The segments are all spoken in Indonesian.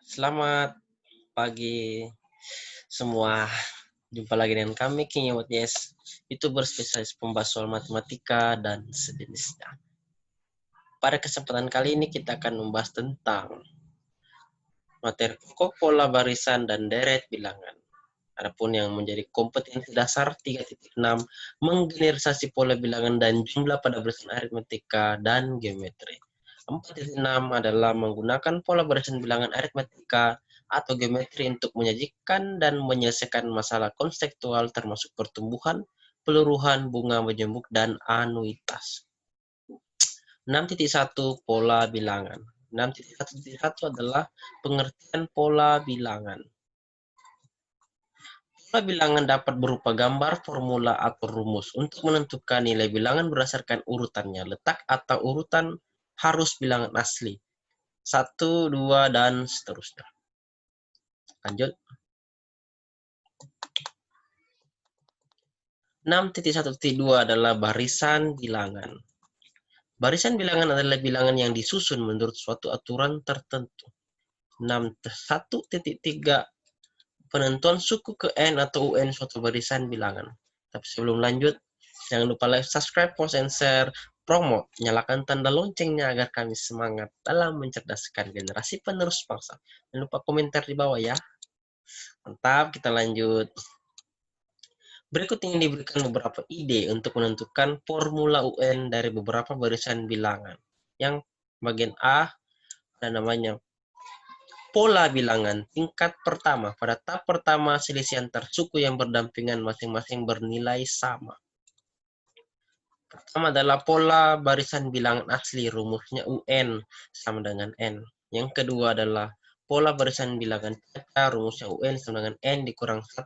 Selamat pagi semua. Jumpa lagi dengan kami, King Yes, YouTuber spesialis pembahas soal matematika dan sejenisnya. Pada kesempatan kali ini kita akan membahas tentang materi pokok, pola barisan, dan deret bilangan. Adapun yang menjadi kompetensi dasar 3.6 menggeneralisasi pola bilangan dan jumlah pada barisan aritmatika dan geometri. 4.6 adalah menggunakan pola barisan bilangan aritmatika atau geometri untuk menyajikan dan menyelesaikan masalah konseptual termasuk pertumbuhan, peluruhan, bunga menjemuk, dan anuitas. 6.1 pola bilangan. 6.1.1 adalah pengertian pola bilangan. Pola bilangan dapat berupa gambar, formula, atau rumus untuk menentukan nilai bilangan berdasarkan urutannya, letak, atau urutan harus bilangan asli. 1, 2, dan seterusnya. Lanjut. 6.1.2 adalah barisan bilangan. Barisan bilangan adalah bilangan yang disusun menurut suatu aturan tertentu. 6.1.3 penentuan suku ke N atau UN suatu barisan bilangan. Tapi sebelum lanjut, jangan lupa like, subscribe, post, and share, promote, nyalakan tanda loncengnya agar kami semangat dalam mencerdaskan generasi penerus bangsa. Jangan lupa komentar di bawah ya. Mantap, kita lanjut. Berikut ini diberikan beberapa ide untuk menentukan formula UN dari beberapa barisan bilangan. Yang bagian A ada namanya pola bilangan tingkat pertama. Pada tahap pertama, selisih antar suku yang berdampingan masing-masing bernilai sama. Pertama adalah pola barisan bilangan asli, rumusnya UN sama dengan N. Yang kedua adalah pola barisan bilangan caca, rumusnya UN sama dengan N dikurang 1.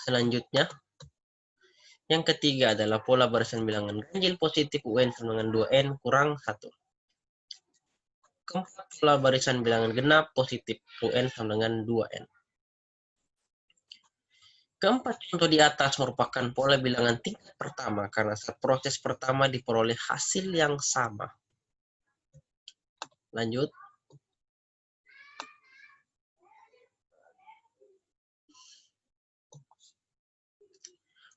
Selanjutnya, yang ketiga adalah pola barisan bilangan ganjil positif UN sama dengan 2N kurang 1. Keempat, pola barisan bilangan genap positif UN sama dengan 2N. Keempat contoh di atas merupakan pola bilangan tingkat pertama karena saat proses pertama diperoleh hasil yang sama. Lanjut.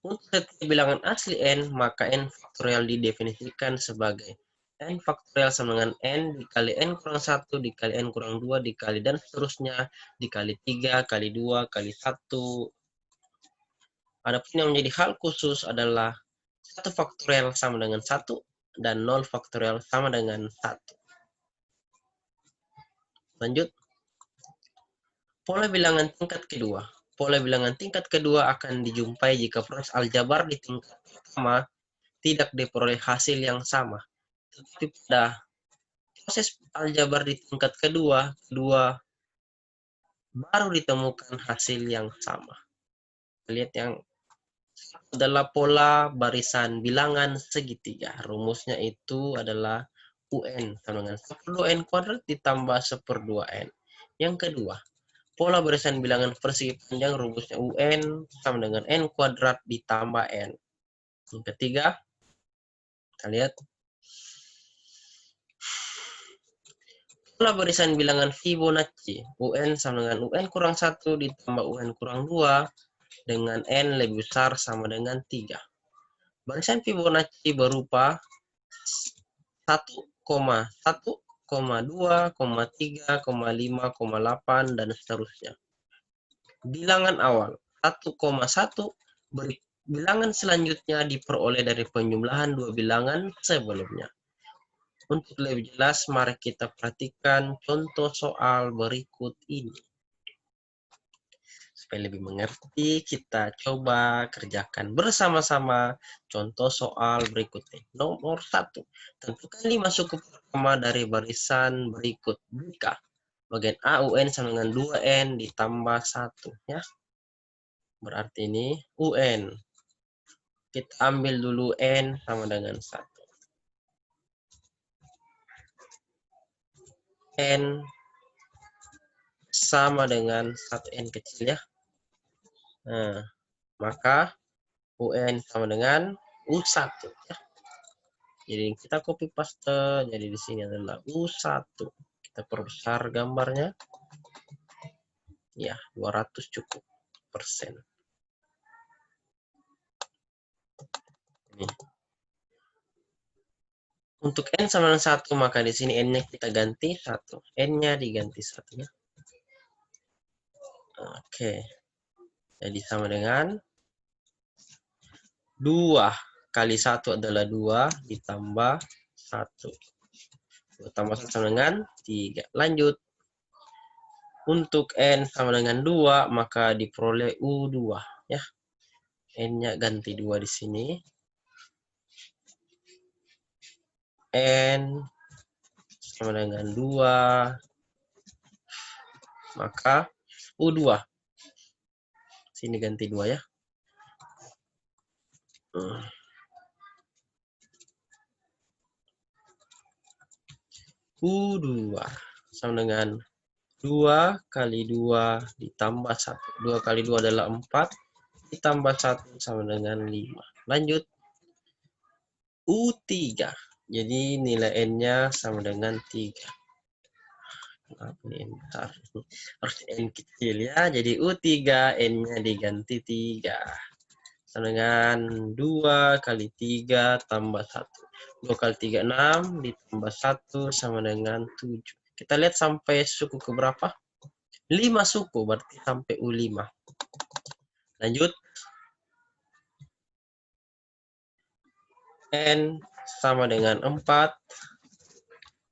Untuk setiap bilangan asli N, maka N faktorial didefinisikan sebagai N faktorial sama dengan N dikali N kurang 1, dikali N kurang 2, dikali dan seterusnya, dikali 3, kali 2, kali 1. Adapun yang menjadi hal khusus adalah 1 faktorial sama dengan 1, dan 0 faktorial sama dengan 1. Lanjut. Pola bilangan tingkat kedua. Pola bilangan tingkat kedua akan dijumpai jika proses aljabar di tingkat pertama tidak diperoleh hasil yang sama. Tetapi pada proses aljabar di tingkat kedua baru ditemukan hasil yang sama. Lihat yang adalah pola barisan bilangan segitiga. Rumusnya itu adalah UN sama dengan 1/2N kuadrat ditambah 1/2N. Yang kedua, pola barisan bilangan persegi panjang, rumusnya UN sama dengan N kuadrat ditambah N. Yang ketiga, kita lihat pola barisan bilangan Fibonacci, UN sama dengan UN kurang 1 ditambah UN kurang 2 dengan N lebih besar sama dengan 3. Barisan Fibonacci berupa 1,1, 2, 3, 5, 8, dan seterusnya. Bilangan awal 1,1, bilangan selanjutnya diperoleh dari penjumlahan dua bilangan sebelumnya. Untuk lebih jelas, mari kita perhatikan contoh soal berikut ini. Supaya lebih mengerti, kita coba kerjakan bersama-sama contoh soal berikutnya. Nomor 1. Tentukan 5 suku pertama dari barisan berikut. Jika bagian A UN sama dengan 2N ditambah 1. Ya. Berarti ini UN. Kita ambil dulu N sama dengan 1. N sama dengan 1N kecil ya. Nah, maka UN sama dengan U1 ya. Jadi kita copy paste, jadi di sini adalah U1. Kita perbesar gambarnya. Ya, 200 cukup persen. Ini. Untuk N sama dengan 1, maka di sini N-nya kita ganti 1. N-nya diganti 1. Ya. Oke. Jadi sama dengan 2 kali 1 adalah 2 ditambah 1. 2 tambah 1 sama dengan 3. Lanjut. Untuk N sama dengan 2, maka diperoleh U2. Ya. N-nya ganti 2 di sini. N sama dengan 2, maka U2. Sini ganti 2 ya. U2 sama dengan 2 kali 2 ditambah 1. 2 kali 2 adalah 4, ditambah 1 sama dengan 5. Lanjut. U3. Jadi nilai N-nya sama dengan 3. Ini bentar. Harus N kecil ya. Jadi U3, N-nya diganti 3. Sama dengan 2 kali 3 tambah 1. 2 kali 3, 6. Ditambah 1 sama dengan 7. Kita lihat sampai suku ke berapa? 5 suku, berarti sampai U5. Lanjut. N sama dengan 4,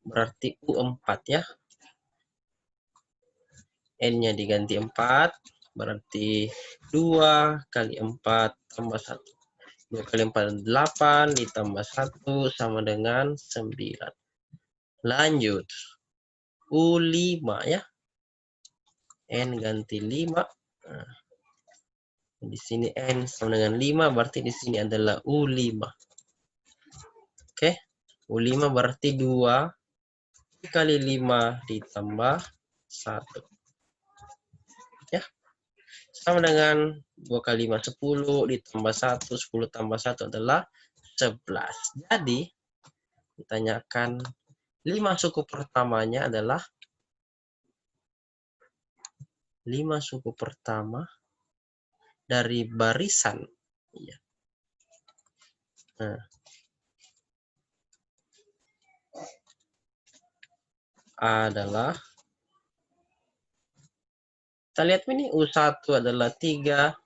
berarti U4 ya. N-nya diganti 4, berarti 2 kali 4 tambah 1. 2 kali 4, 8, ditambah 1 sama dengan 9. Lanjut. U5 ya. N ganti 5. Nah, di sini N sama dengan 5, berarti di sini adalah U5. Oke. U5 berarti 2 kali 5 ditambah 1. Ya. Sama dengan 2 kali 5, 10 ditambah 1. 10 tambah 1 adalah 11. Jadi, ditanyakan 5 suku pertamanya adalah 5 suku pertama dari barisan. Ya. Nah. Adalah, kita lihat ini U1 adalah 3,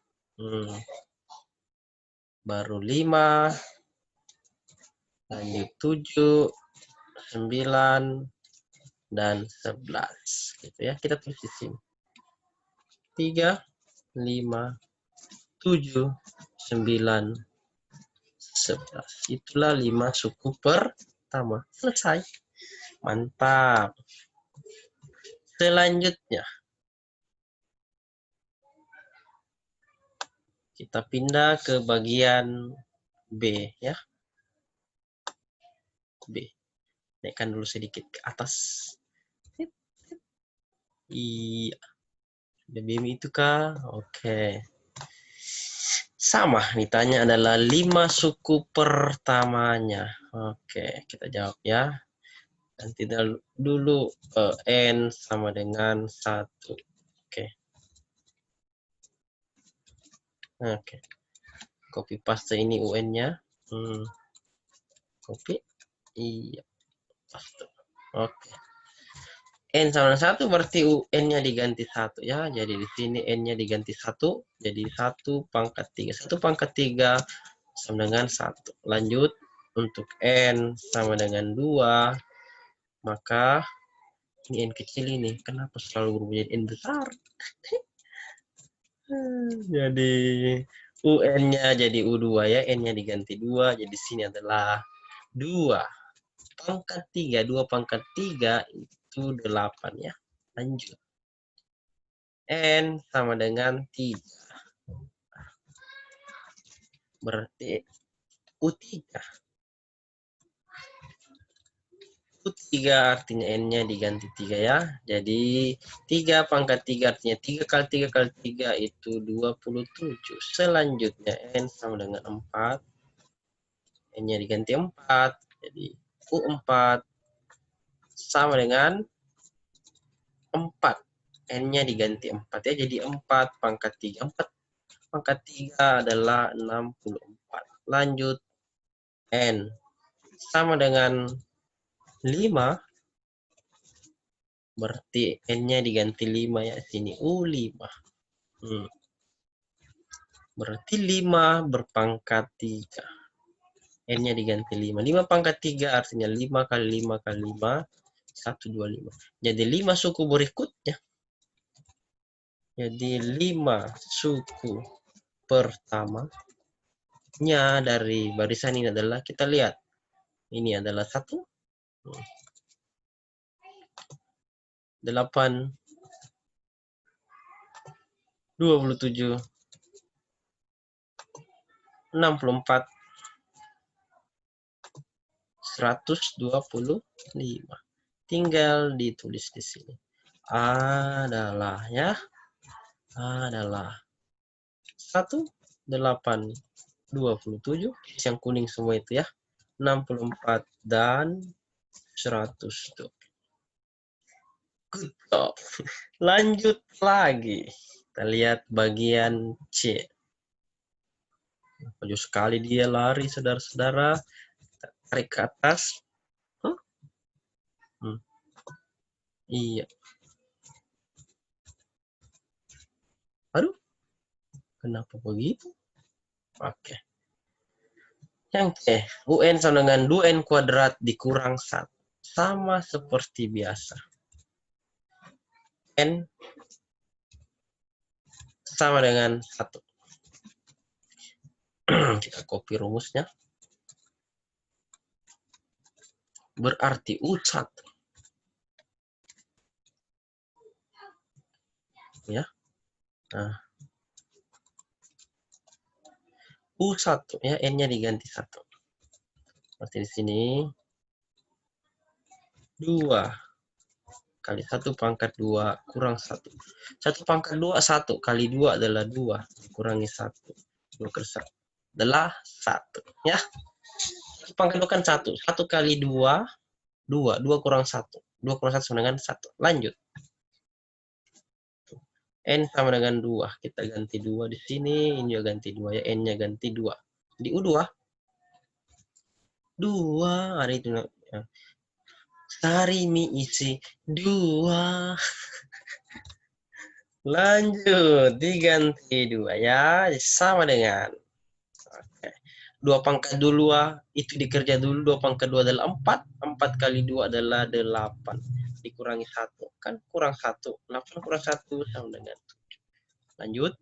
baru 5, lanjut 7, 9, dan 11. Gitu ya, kita tulis di sini. 3, 5, 7, 9, 11. Itulah 5 suku pertama. Selesai. Mantap. Selanjutnya, kita pindah ke bagian B ya. B. Naikkan dulu sedikit ke atas. Iya. Ada BM itu kah? Oke. Sama, ditanya adalah 5 suku pertamanya. Oke, kita jawab ya. Nanti dulu N sama dengan 1. Oke. Oke. Copy paste ini UN-nya. Copy. Iya. Paste. Oke. N sama 1 berarti UN-nya diganti 1 ya. Jadi di sini N-nya diganti 1. Jadi 1 pangkat 3. 1 pangkat 3 sama dengan 1. Lanjut. Untuk N sama dengan 2. Maka ini N kecil ini. Kenapa selalu berubah jadi N besar? Jadi UN-nya jadi U2 ya. N-nya diganti 2. Jadi sini adalah 2 pangkat 3. 2 pangkat 3 itu 8 ya. Lanjut. N sama dengan 3. Berarti U3. U3 artinya N-nya diganti 3 ya. Jadi 3 pangkat 3 artinya 3 kali 3 kali 3 itu 27. Selanjutnya N sama dengan 4. N-nya diganti 4. Jadi U4 sama dengan N-nya diganti 4 ya, jadi 4 pangkat 3. 4 pangkat 3 adalah 64. Lanjut, N sama dengan 5, berarti N-nya diganti 5 ya, sini U5. Berarti 5 berpangkat 3. N-nya diganti 5. 5 pangkat 3 artinya 5 kali 5 kali 5, 125. Jadi 5 suku berikutnya. Jadi 5 suku pertamanya dari barisan ini adalah, kita lihat, ini adalah 1, 8, 27, 64, 125. Tinggal ditulis di sini. Adalah 1, 8, 27, yang kuning semua itu ya, 64 dan 100. Good job. Lanjut lagi. Kita lihat bagian C. Maju sekali dia lari, saudara-saudara. Tarik ke atas. Iya. Aduh. Kenapa begitu? Oke. Yang C. UN sama dengan 2N kuadrat dikurang 1. Sama seperti biasa. N sama dengan 1. Kita copy rumusnya. Berarti U1. Ya. Nah. U1 ya, N-nya diganti 1. Seperti di sini. 2 kali 1 pangkat 2 kurang 1. 1 pangkat 2, 1 kali 2 adalah 2. Kurangi 1. 2 kali 1 adalah 1. Ya. 1 pangkat 2 kan 1. 1 kali 2, 2. 2 kurang 1. 2 kurang 1 sama dengan 1. Lanjut. N sama dengan 2. Kita ganti 2 di sini. Ini juga ganti 2 ya. N-nya ganti 2. Di U2. 2. Ada itu. Ya. Cari mie isi 2. Lanjut, diganti 2 ya, sama dengan 2 pangkat 2 itu dikerja dulu. 2 pangkat 2 adalah 4. 4 kali 2 adalah 8. Dikurangi 1. Kan kurang 1. 8 kurang 1 sama dengan 7. Lanjut.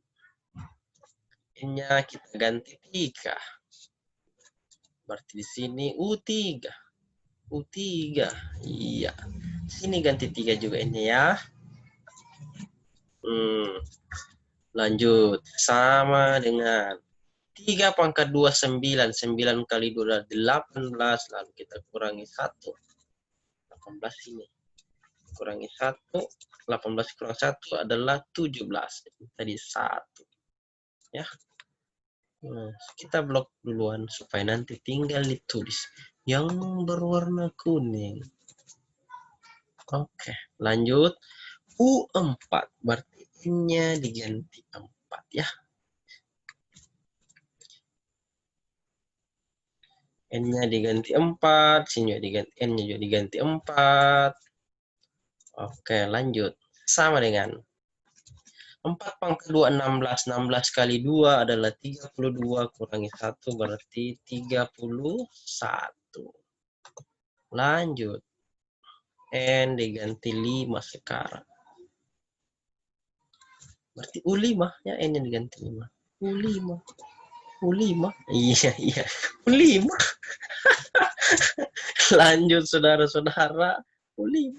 N-nya kita ganti 3. Berarti di sini U3. U3. Iya. Sini ganti 3 juga N-nya ya. Lanjut. Sama dengan 3 pangkat 2, 9. 9 kali 2 adalah 18. Lalu kita kurangi 1. 18 ini. Kurangi 1. 18 kurang 1 adalah 17. Tadi 1. Ya. Nah, kita blok duluan supaya nanti tinggal ditulis yang berwarna kuning. Oke, lanjut. U4. Berarti N-nya diganti 4 ya. N-nya diganti 4, sini diganti, N-nya juga diganti 4. Oke, lanjut. Sama dengan 4 pangkat 2, 16. 16 kali 2 adalah 32. Kurangi 1 berarti 31. Lanjut. N diganti 5 sekarang. Berarti U5 ya, N-nya diganti 5. U5. U5. Iya. U5. Lanjut saudara-saudara. U5.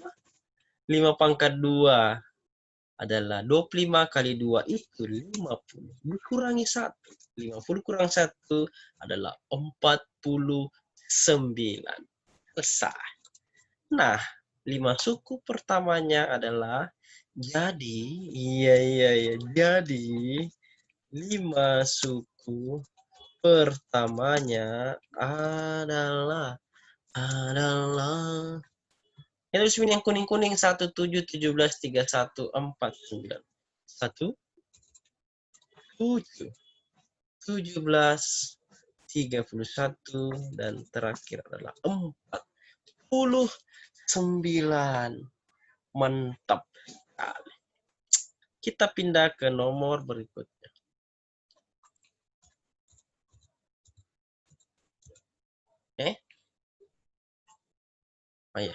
5 pangkat 2 adalah 25 kali 2 itu 50. Dikurangi 1. 50 kurang 1 adalah 49. Selesai. Nah, 5 suku pertamanya adalah jadi, jadi 5 suku pertamanya adalah Terus yang kuning-kuning 1, 7, 17, 31, 4, 9. 1, 7, 17, 31, dan terakhir adalah 49. Mantap sekali. Kita pindah ke nomor berikutnya. Oh ya,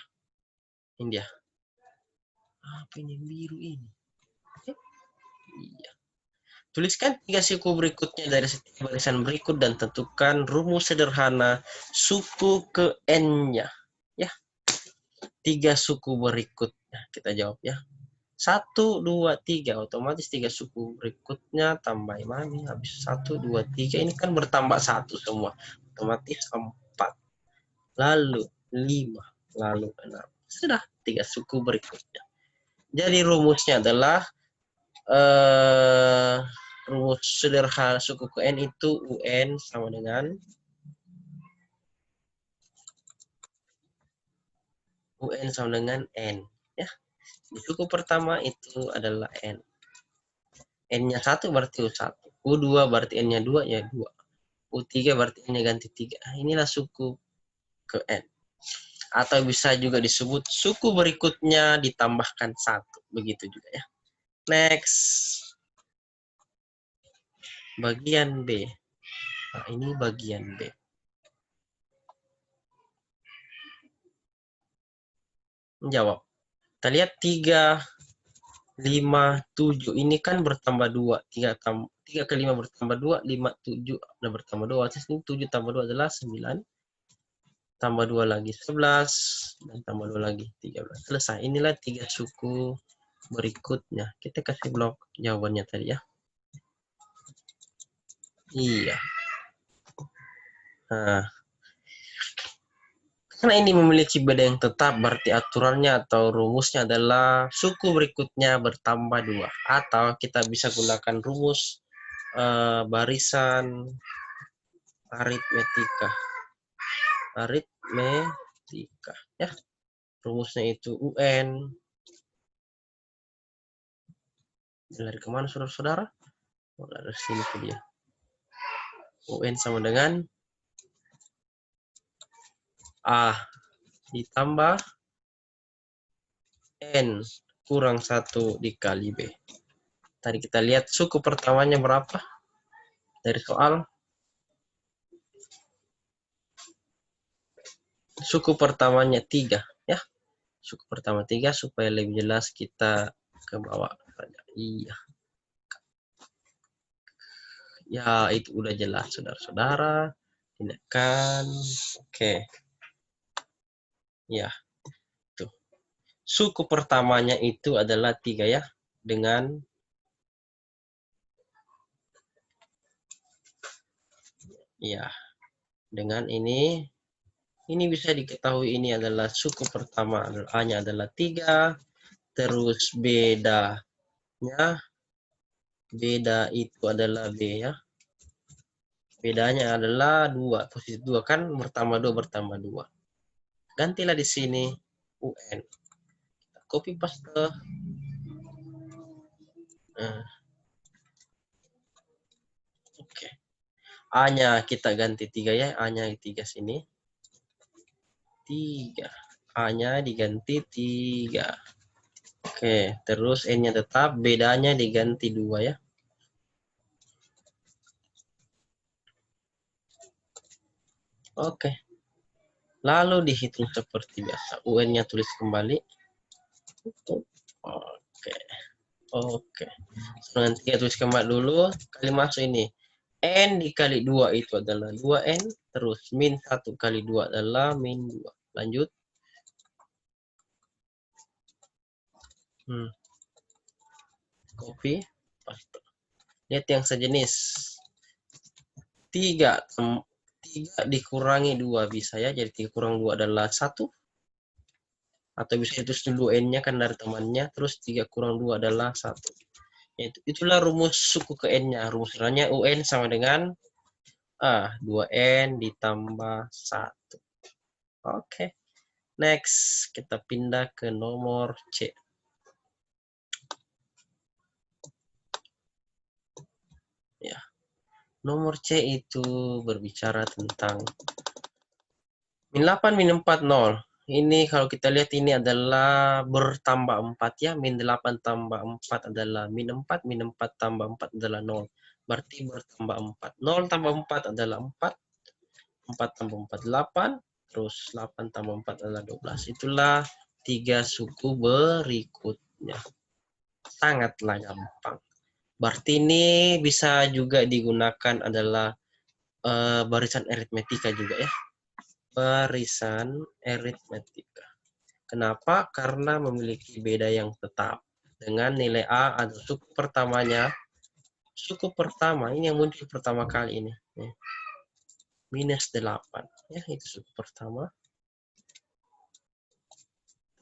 ini dia. Apa ini yang biru ini? Iya. Tuliskan 3 suku berikutnya dari setiap barisan berikut dan tentukan rumus sederhana suku ke N-nya. Ya, 3 suku berikutnya. Kita jawab ya. 1, 2, 3. Otomatis 3 suku berikutnya tambah mana? Habis 1, 2, 3. Ini kan bertambah 1 semua. Otomatis 4. Lalu 5. Lalu 6. Sudah 3 suku berikutnya. Jadi rumusnya adalah rumus sederhana suku ke N itu UN sama dengan N. Ya. Di suku pertama itu adalah N. N-nya 1 berarti U1. U2 berarti N-nya 2, ya 2. U3 berarti N-nya ganti 3. Inilah suku ke N. Atau bisa juga disebut suku berikutnya ditambahkan 1. Begitu juga ya. Next. Bagian B. Nah, ini bagian B. Menjawab. Kita lihat 3, 5, 7. Ini kan bertambah 2. 3 ke 5 bertambah 2. 5, 7 bertambah 2. Artinya ini 7 tambah 2 adalah 9. Tambah 2 lagi 11. Dan tambah 2 lagi 13. Selesai. Inilah 3 suku berikutnya. Kita kasih blok jawabannya tadi ya. Iya. Nah. Karena ini memiliki beda yang tetap, berarti aturannya atau rumusnya adalah suku berikutnya bertambah 2. Atau kita bisa gunakan rumus barisan aritmetika. Aritmetika. Ya. Rumusnya itu UN. Dari kemana saudara-saudara? Oh, dari sini ke dia. UN sama dengan A ditambah N kurang 1 dikali B. Tadi kita lihat suku pertamanya berapa? Dari soal. Suku pertamanya 3. Ya. Suku pertama 3 supaya lebih jelas kita ke bawah saja. Iya. Ya, itu udah jelas saudara-saudara. Tindakan. Oke. Ya. Tuh. Suku pertamanya itu adalah 3 ya. Dengan dengan ini bisa diketahui ini adalah suku pertama. A-nya adalah 3. Terus beda itu adalah B ya. Bedanya adalah 2. Posisi 2 kan bertambah 2. Gantilah di sini UN. Kita copy paste. Nah. Oke. A-nya kita ganti 3 ya. A-nya 3 sini. 3. A-nya diganti 3. Oke. Terus N-nya tetap. Bedanya diganti 2 ya. Oke. Lalu dihitung seperti biasa. UN-nya tulis kembali. Oke. Nanti kita tulis kembali dulu. Kali masuk ini. N dikali 2 itu adalah 2N. Terus min 1 kali 2 adalah min 2. Lanjut. Copy. Paste. Lihat yang sejenis. 3 dikurangi 2 bisa ya. Jadi 3 kurang 2 adalah 1. Atau bisa ditulis dulu N-nya kan dari temannya. Terus 3 kurang 2 adalah 1. Itulah rumus suku ke N-nya. Rumusnya UN sama dengan 2N ditambah 1. Oke. Next, kita pindah ke nomor C. Ya, nomor C itu berbicara tentang min 8, min 4, 0. Ini kalau kita lihat ini adalah bertambah 4 ya. Min 8 tambah 4 adalah min 4. Min 4 tambah 4 adalah 0. Berarti bertambah 4. 0 tambah 4 adalah 4. 4 tambah 4, 8. Terus 8 tambah 4 adalah 12. Itulah 3 suku berikutnya. Sangatlah gampang. Berarti ini bisa juga digunakan adalah barisan aritmetika juga ya. Barisan aritmetika. Kenapa? Karena memiliki beda yang tetap. Dengan nilai A atau suku pertamanya. Suku pertama, ini yang muncul pertama kali ini. Minus 8. Ya, itu suku pertama.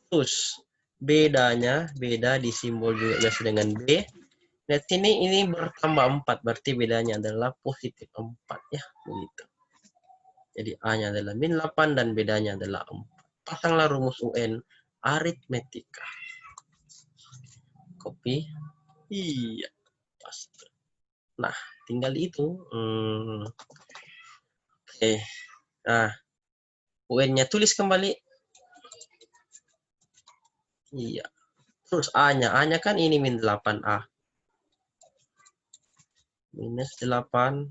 Terus, bedanya, beda di simbol juga biasa dengan B. Lihat sini, ini bertambah 4. Berarti bedanya adalah positif 4. Ya, begitu. Jadi A-nya adalah min 8 dan bedanya adalah 4. Pasanglah rumus UN aritmetika. Copy. Iya. Paste. Nah, tinggal itu. Oke. Nah, UN-nya tulis kembali. Iya. Terus A-nya. A-nya kan ini min 8A. Minus 8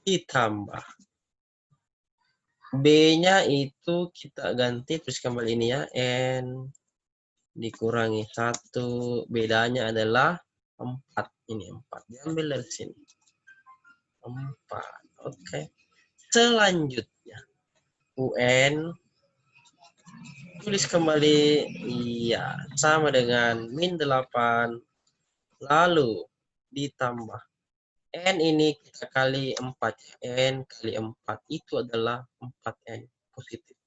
ditambah. B-nya itu kita ganti. Terus kembali ini ya. N dikurangi 1. Bedanya adalah 4. Ini 4. Diambil dari sini. 4. Oke. Selanjutnya. UN. Tulis kembali. Iya. Sama dengan min 8. Lalu ditambah. N ini kita kali 4. N kali 4. Itu adalah 4N. Positif.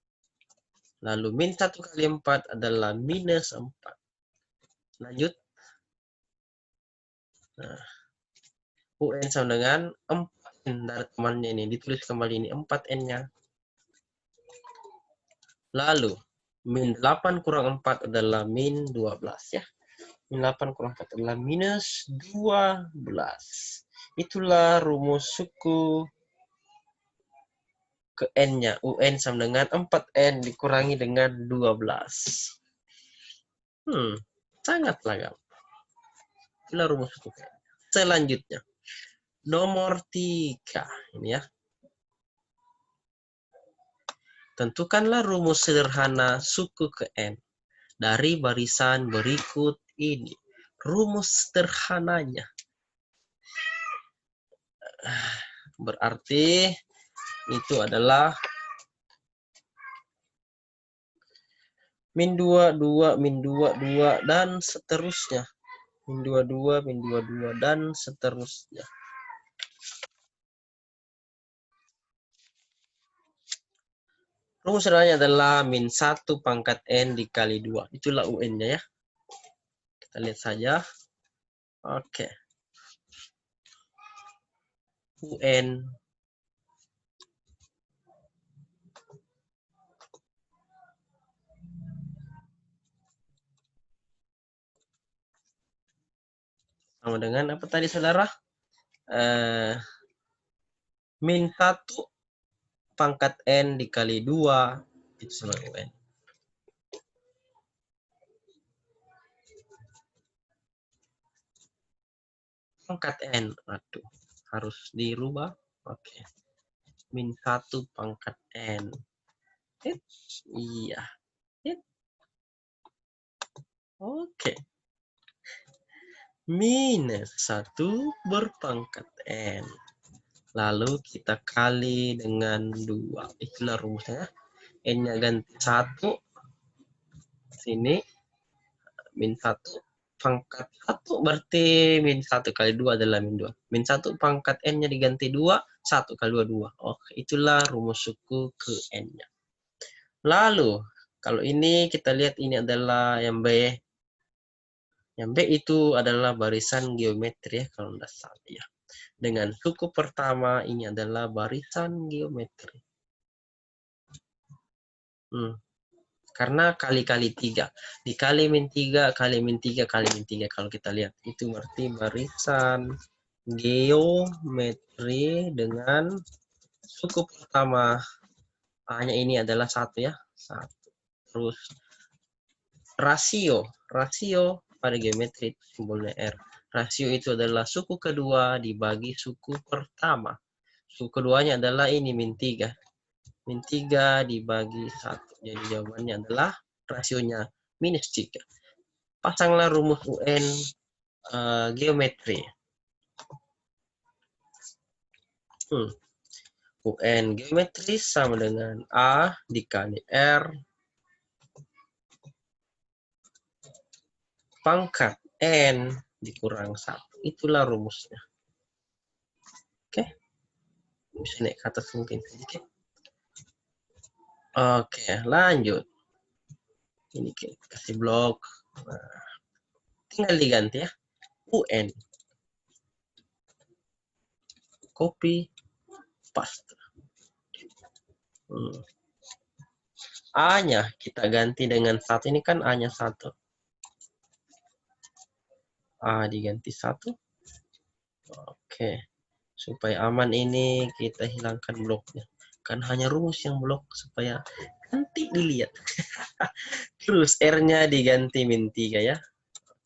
Lalu min 1 kali 4 adalah minus 4. Lanjut. Nah. UN sama dengan 4N dari temannya ini. Ditulis kembali ini 4N-nya. Lalu, min 8 kurang 4 adalah min 12 ya. Min 8 kurang 4 adalah minus 12. Itulah rumus suku ke N-nya. UN sama dengan 4N dikurangi dengan 12. Sangatlah gampang. Itulah rumus suku ke N. Selanjutnya. Nomor 3. Ini ya. Tentukanlah rumus sederhana suku ke N dari barisan berikut ini. Rumus sederhananya. Berarti itu adalah min 2, 2, min 2, 2, dan seterusnya. Min 2, 2, min 2, 2, dan seterusnya. Rumus sederhananya adalah min 1 pangkat N dikali 2. Itulah UN-nya ya. Kita lihat saja. Oke. UN sama dengan apa tadi saudara? Min 1 pangkat N dikali 2. Itu sama UN. Pangkat N. Aduh, harus dirubah. Oke. Min 1 pangkat N. Iya. Oke. Minus 1 berpangkat N. Lalu kita kali dengan 2. Itulah rumusnya. N-nya ganti 1. Sini. Min 1 pangkat 1 berarti min 1 kali 2 adalah min 2. Min 1 pangkat N-nya diganti 2. 1 kali 2, 2. Oke, itulah rumus suku ke N-nya. Lalu, kalau ini kita lihat ini adalah yang B. Yang B itu adalah barisan geometri ya, kalau tidak salah ya. Dengan suku pertama ini adalah barisan geometri. Karena kali-kali 3. Dikali min 3, kali min 3, kali min 3. Kalau kita lihat, itu berarti barisan geometri dengan suku pertama. A-nya ini adalah 1 ya. 1. Terus rasio. Rasio pada geometri simbolnya R. Rasio itu adalah suku kedua dibagi suku pertama. Suku keduanya adalah ini min 3. Min 3 dibagi 1. Jadi jawabannya adalah rasionya minus 3. Pasanglah rumus UN geometri. UN geometri sama dengan A dikali R pangkat N dikurang 1. Itulah rumusnya. Oke. Bisa naik ke atas mungkin sedikit. Oke, lanjut. Ini kita kasih blok. Nah, tinggal diganti ya. UN. Copy, paste. A-nya kita ganti dengan 1. Ini kan A-nya 1. A diganti 1. Oke. Supaya aman ini kita hilangkan bloknya. Kan hanya rumus yang blok supaya nanti dilihat. Terus R-nya diganti min 3 ya.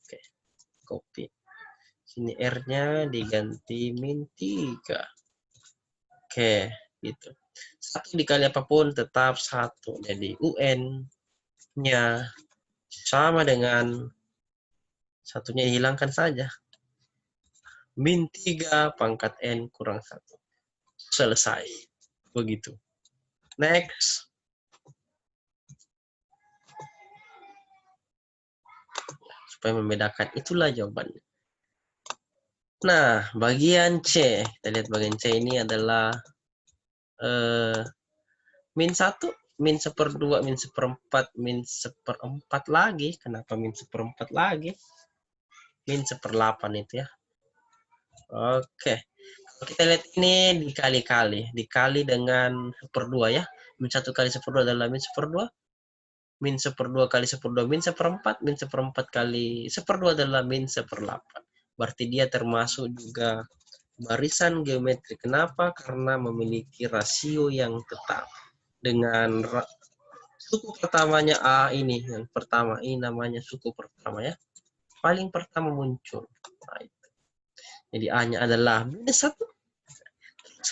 Oke. Copy. Sini R-nya diganti min 3. Oke, gitu. 1 dikali apapun tetap 1. Jadi UN-nya sama dengan satunya hilangkan saja. Min 3 pangkat N kurang 1. Selesai. Begitu. Next. Supaya membedakan. Itulah jawabannya. Nah, bagian C. Kita lihat bagian C ini adalah min 1, min 1/2, min 1/4, min 1/4 lagi. Kenapa min 1/4 lagi? Min 1/8 itu ya. Oke. Kalau kita lihat ini dikali-kali. Dikali dengan 1/2 ya. Min 1 kali 1/2 adalah min 1/2. Min 1/2 kali 1/2 min 1/4. Min 1/4 kali 1/2 adalah min 1/8. Berarti dia termasuk juga barisan geometri. Kenapa? Karena memiliki rasio yang tetap. Dengan suku pertamanya A ini. Yang pertama. Ini namanya suku pertama ya. Paling pertama muncul. Nah, itu. Jadi A-nya adalah minus 1.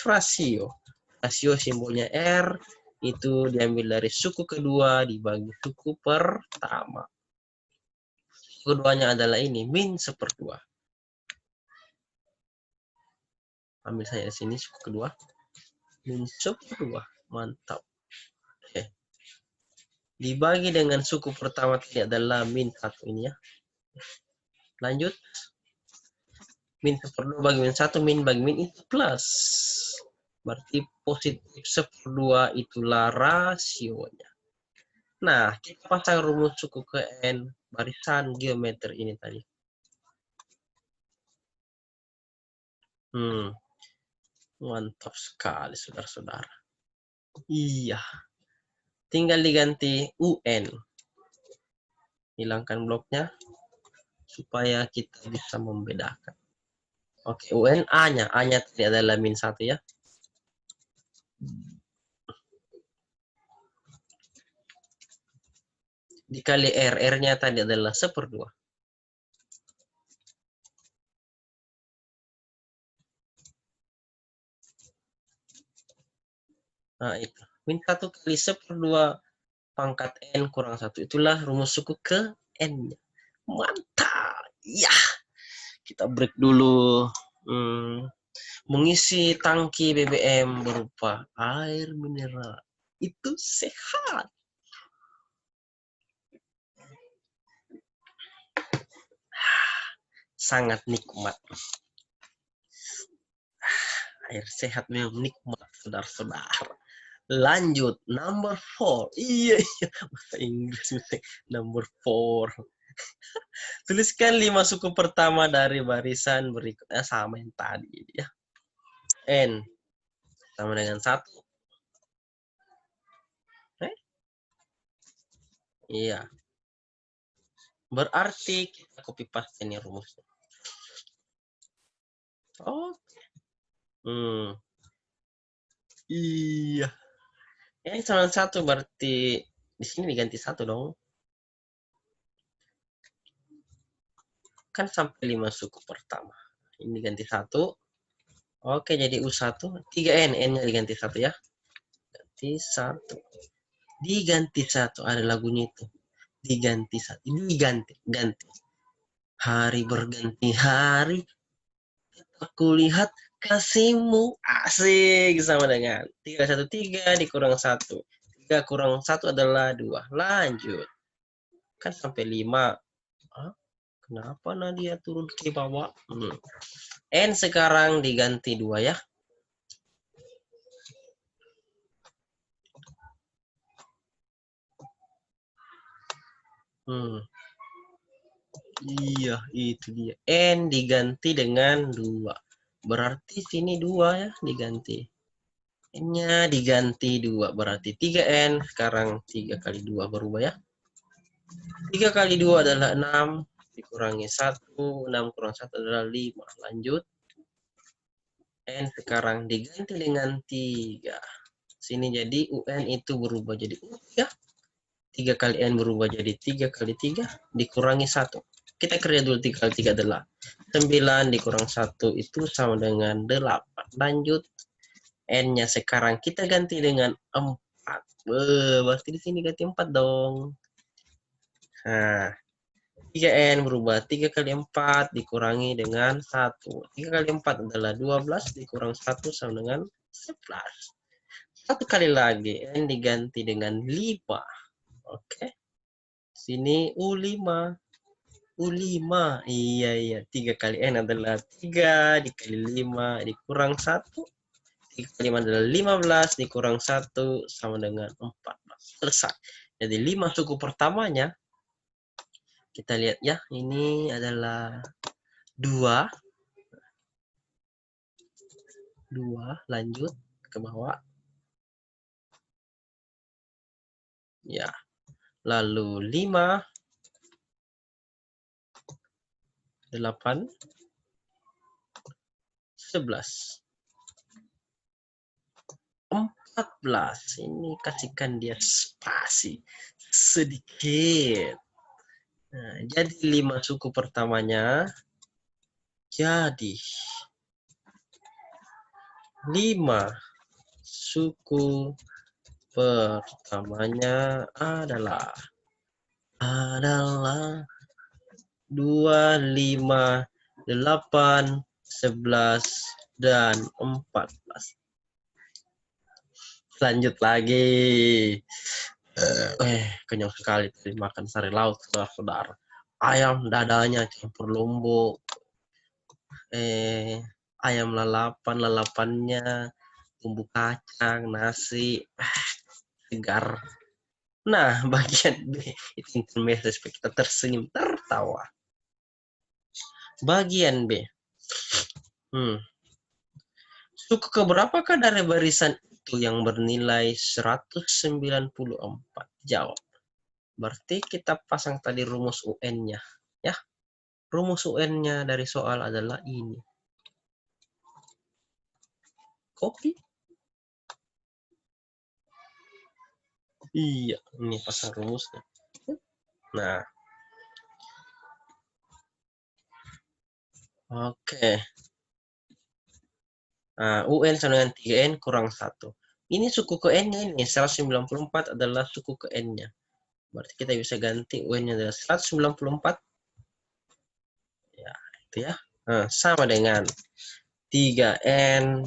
Rasio. Rasio simbolnya R. Itu diambil dari suku kedua dibagi suku pertama. Suku keduanya adalah ini. Min 1/2. Ambil saya di sini suku kedua. Min 1/2. Mantap. Oke. Dibagi dengan suku pertama tadi adalah min 1 ini ya. Lanjut. Min 1/2 bagi min 1, min bagi min itu plus. Berarti positif 1/2 itulah rasionya. Nah, kita pasang rumus suku ke N barisan geometri ini tadi. Mantap sekali, saudara-saudara. Iya. Tinggal diganti UN. Hilangkan bloknya supaya kita bisa membedakan. Oke, UN A-nya. A-nya tadi adalah min 1 ya. Dikali R. R-nya tadi adalah 1/2. Nah, itu. Min 1 kali 1/2 pangkat N kurang 1. Itulah rumus suku ke N-nya. Mantap. Ya. Kita break dulu. Mengisi tangki BBM berupa air mineral. Itu sehat. Sangat nikmat. Air sehat memang nikmat, saudara-saudara. Lanjut, number 4. Iya, bahasa Inggris. Number 4. Tuliskan 5 suku pertama dari barisan berikutnya sama yang tadi ya. N sama dengan 1. Iya. Berarti kita copy paste ini rumusnya. Oh. Iya. N sama 1 berarti di sini diganti 1 dong. Kan sampai 5 suku pertama. Ini diganti 1. Oke, jadi U1. 3N. N-nya diganti 1 ya. Ganti 1. Diganti 1. Ada lagunya itu. Diganti 1. Diganti. Ganti. Hari berganti hari. Aku lihat kasihmu. Asik. Sama dengan 313 dikurang 1. 3 kurang 1 adalah 2. Lanjut. Kan sampai 5. Hah? Kenapa Nadia turun ke bawah? N sekarang diganti 2 ya. Iya, itu dia. N diganti dengan 2. Berarti sini 2 ya diganti. N-nya diganti 2. Berarti 3N. Sekarang 3 kali 2 berubah ya. 3 kali 2 adalah 6. Dikurangi 1. 6 kurang 1 adalah 5. Lanjut. N sekarang diganti dengan 3. Sini jadi UN itu berubah jadi U ya. 3 kali N berubah jadi 3 kali 3 dikurangi 1. Kita kerja dulu 3 kali 3 adalah 9 dikurang 1 itu sama dengan 8. Lanjut. N-nya sekarang kita ganti dengan 4. Berarti di sini ganti 4 dong. Nah, 3N berubah 3 kali 4 dikurangi dengan 1. 3 kali 4 adalah 12 dikurang 1 sama dengan 11. 1 kali lagi N diganti dengan 5. Oke. Sini U5. U5. Iya. 3 kali N adalah 3 dikali 5 dikurang 1. 3 kali 5 adalah 15 dikurang 1 sama dengan 14. Selesai. Jadi 5 suku pertamanya. Kita lihat ya. Ini adalah 2. 2. Lanjut ke bawah. Ya. Lalu 5. 8. 11. 14. Ini kasihkan dia spasi sedikit. Nah, jadi 5 suku pertamanya. Jadi 5 suku pertamanya adalah 2, 5, 8, 11, dan 14. Lanjut lagi. Kenyang sekali tadi makan sari laut, saudara-saudara. Ayam dadanya campur lombok. Ayam lalapannya, bumbu kacang, nasi. Segar. Nah, bagian B itu intermezzo supaya kita tersenyum, tertawa. Bagian B. Suku keberapakah dari barisan itu yang bernilai 194? Jawab. Berarti kita pasang tadi rumus UN-nya. Ya. Rumus UN-nya dari soal adalah ini. Copy. Iya, ini pasang rumusnya. Nah. Oke. Nah, UN sama dengan 3N kurang 1. Ini suku ke N-nya ini. 194 adalah suku ke N-nya. Berarti kita bisa ganti UN-nya adalah 194. Ya, itu ya. Nah, sama dengan 3N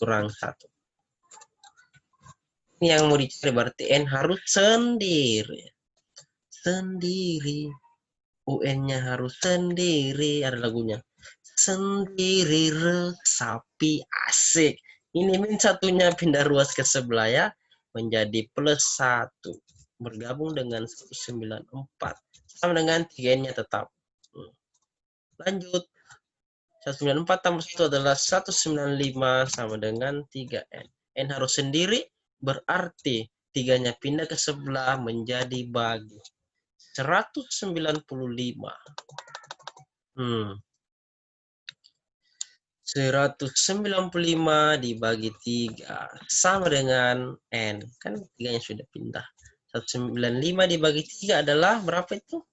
kurang 1. Ini yang mau dicari berarti N harus sendiri. Sendiri. UN-nya harus sendiri. Ada lagunya. Sendiri resapi asik. Ini min satunya pindah ruas ke sebelah ya. Menjadi +1. Bergabung dengan 194. Sama dengan 3N-nya tetap. Lanjut. 194 tambah 1 adalah 195 sama dengan 3N. N harus sendiri berarti 3-nya pindah ke sebelah menjadi bagi. 195. 195 dibagi 3 sama dengan N. Kan 3-nya sudah pindah. 195 dibagi 3 adalah berapa itu?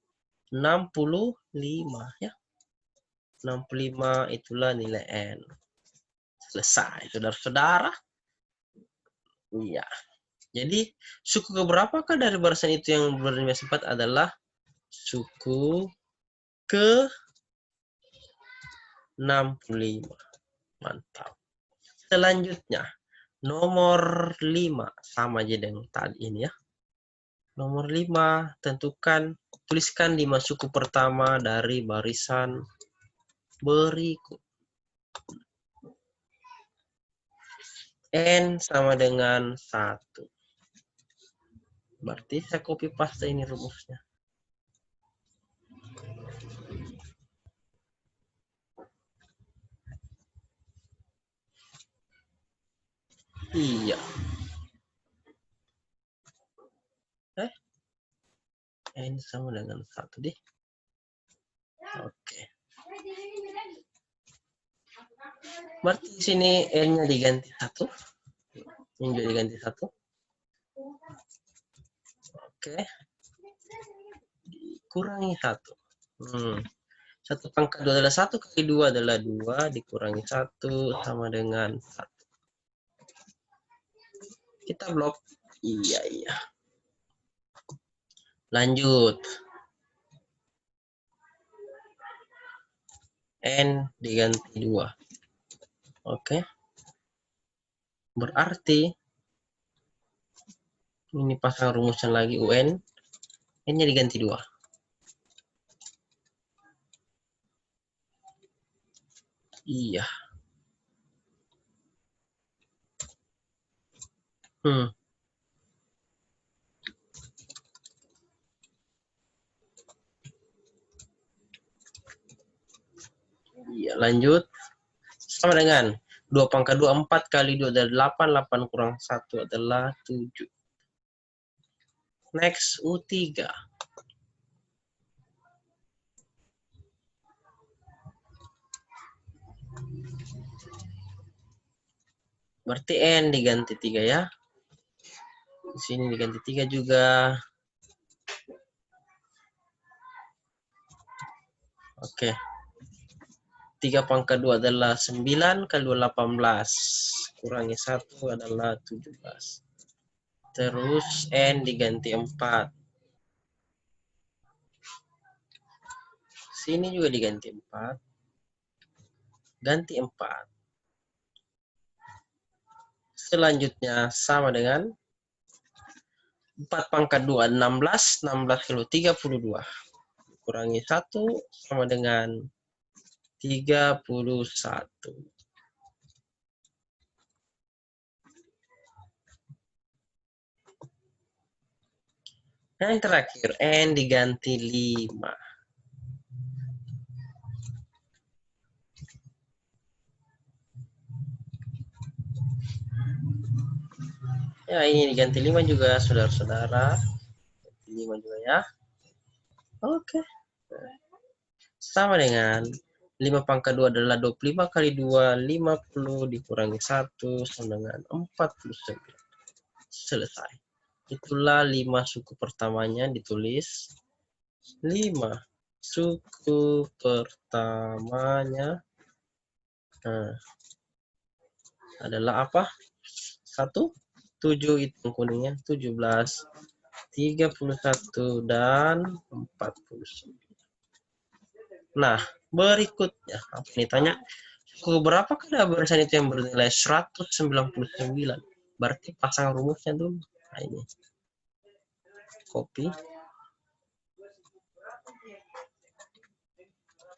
65 ya. 65 itulah nilai N. Selesai, saudara-saudara. Iya. Jadi suku keberapakah dari barisan itu yang bernilai 4 adalah suku ke 65. Mantap. Selanjutnya, nomor 5 sama aja dengan tadi ini ya. Nomor 5, tuliskan 5 suku pertama dari barisan berikut. N sama dengan 1. Berarti saya copy paste ini rumusnya. Iya. N sama dengan 1 deh. Oke. Berarti di sini N-nya diganti 1. Ini juga diganti 1. Oke. Dikurangi 1. 1 pangkat 2 adalah 1 kali 2 adalah 2 dikurangi 1 sama dengan 1. Kita blok. Iya. Lanjut. N diganti 2. Oke. Berarti ini pasang rumusnya lagi UN. N-nya diganti 2. Iya. Iya, lanjut. Sama dengan 2 pangkat 2, 4 kali 2 adalah 8, 8 kurang 1 adalah 7. Next, U3. Berarti N diganti 3 ya. Di sini diganti 3 juga. Oke. 3 pangkat 2 adalah 9 kali 2 18. Kurangi 1 adalah 17. Terus N diganti 4. Sini juga diganti 4. Ganti 4. Selanjutnya sama dengan 4 pangkat 2, 16. 16 kali 32. Kurangi 1 sama dengan 31. Yang terakhir, N diganti 5. Ya, ini diganti 5 juga, saudara-saudara. 5 juga ya. Oke. Sama dengan 5 pangkat 2 adalah 25 kali 2, 50 dikurangi 1 sama dengan 49. Selesai. Itulah 5 suku pertamanya ditulis. 5 suku pertamanya adalah apa? 1, 7 hitung kuningnya, 17, 31, dan 49. Nah, berikutnya, apa nih tanya? Suku berapa kada barisan itu yang bernilai 199? Berarti pasang rumusnya dulu. Nah, ini. Copy.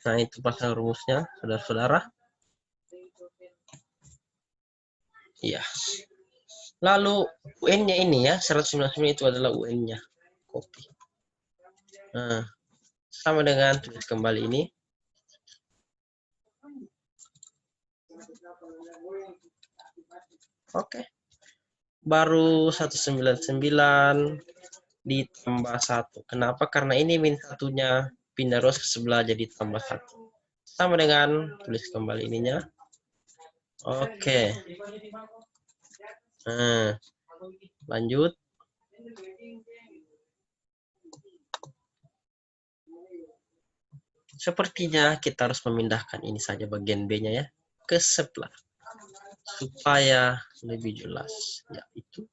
Nah, itu pasang rumusnya, saudara-saudara. Iya. Lalu UN-nya ini ya, 199 itu adalah UN-nya. Copy. Nah, sama dengan tulis kembali ini. Oke. Baru 199 ditambah 1. Kenapa? Karena ini min satunya pindah ruas ke sebelah jadi tambah 1. Sama dengan tulis kembali ininya. Oke. Nah, lanjut. Sepertinya kita harus memindahkan ini saja bagian B-nya ya ke sebelah supaya lebih jelas. Ya, itu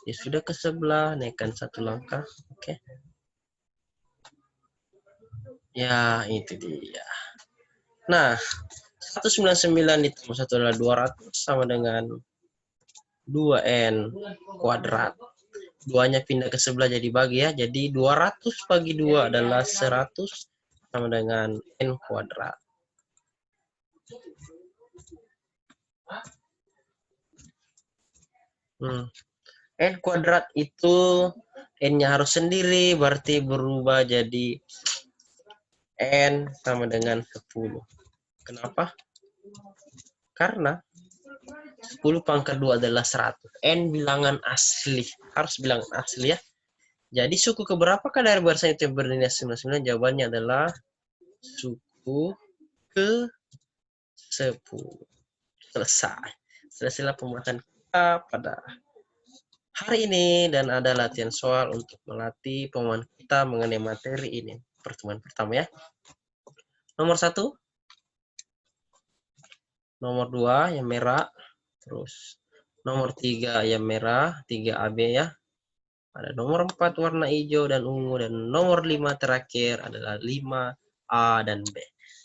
ya sudah ke sebelah, naikkan 1 langkah. Oke. Ya, itu dia. Nah, 199 ditambah 1 adalah 200 sama dengan 2N kuadrat. 2-nya pindah ke sebelah jadi bagi ya. Jadi 200 bagi 2 adalah 100 sama dengan N kuadrat. N kuadrat itu N-nya harus sendiri, berarti berubah jadi N sama dengan 10. Kenapa? Karena 10 pangkat 2 adalah 100. N bilangan asli. Harus bilangan asli ya. Jadi suku keberapakah dari barisan itu yang bernilai 99? Jawabannya adalah suku ke 10. Selesai. Selesailah pembuatan kita pada hari ini dan ada latihan soal untuk melatih pemahaman kita mengenai materi ini. Pertemuan pertama ya. Nomor 1. Nomor 2 yang merah. Terus nomor 3 yang merah, 3AB ya. Ada nomor 4 warna hijau dan ungu, dan nomor 5 terakhir adalah 5A dan B.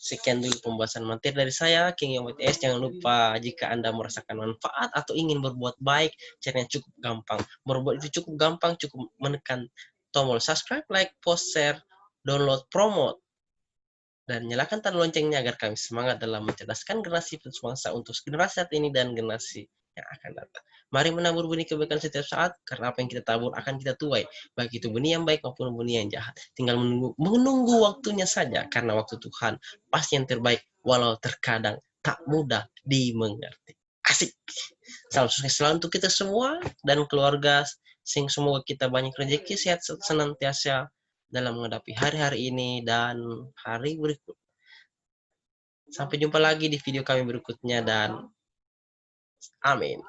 Sekian dulu pembahasan materi dari saya, King YMTS. Jangan lupa jika Anda merasakan manfaat atau ingin berbuat baik, caranya cukup gampang. Berbuat itu cukup gampang, cukup menekan tombol subscribe, like, post, share, download, promote, dan nyalakan tanda loncengnya agar kami semangat dalam mencerdaskan generasi penerus bangsa untuk generasi saat ini dan generasi yang akan datang. Mari menabur benih kebaikan setiap saat, karena apa yang kita tabur akan kita tuai, baik itu benih yang baik maupun benih yang jahat. Tinggal menunggu waktunya saja, karena waktu Tuhan pasti yang terbaik, walau terkadang tak mudah dimengerti. Asik. Salam sukses selalu untuk kita semua dan keluarga. Semoga kita banyak rezeki, sehat senantiasa dalam menghadapi hari-hari ini dan hari berikut. Sampai jumpa lagi di video kami berikutnya dan amin.